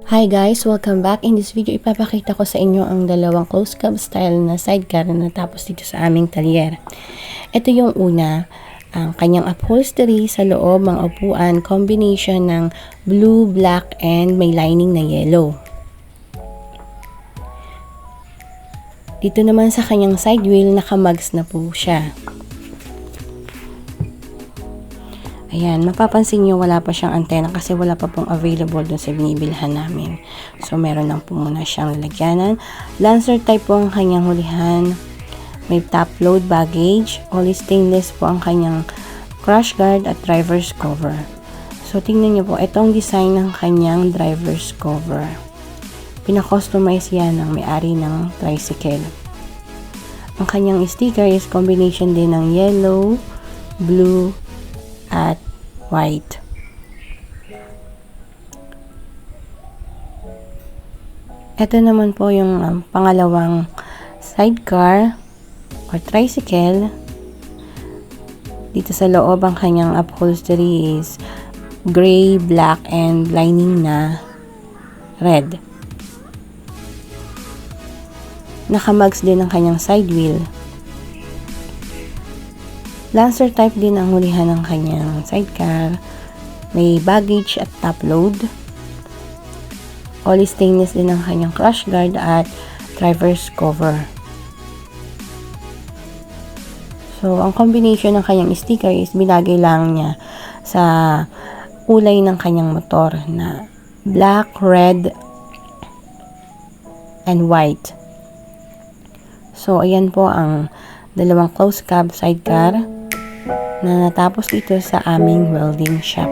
Hi guys! Welcome back. In this video, ipapakita ko sa inyo ang dalawang close cab style na sidecar na natapos dito sa aming talyer. Ito yung una, ang kanyang upholstery sa loob, mga upuan, combination ng blue, black, and may lining na yellow. Dito naman sa kanyang side wheel, naka-mugs na po siya. Ayan, mapapansin nyo wala pa siyang antena kasi wala pa pong available dun sa binibilhan namin. So, meron lang po muna siyang lalagyanan. Lancer type po ang kanyang hulihan. May top load baggage. All stainless po ang kanyang crash guard at driver's cover. So, tingnan nyo po, itong design ng kanyang driver's cover. Pina-customize yan ng may-ari ng tricycle. Ang kanyang sticker is combination din ng yellow, blue, at white. Ito naman po yung pangalawang sidecar or tricycle. Dito sa loob, ang kanyang upholstery is gray, black, and lining na red. Naka-mugs din ang kanyang side wheel. Lancer type din ang hulihan ng kanyang sidecar. May baggage at top load. All stainless din ang kanyang crash guard at driver's cover. So, ang combination ng kanyang sticker is binagay lang niya sa kulay ng kanyang motor na black, red, and white. So, ayan po ang dalawang close cab sidecar na natapos dito sa aming welding shop.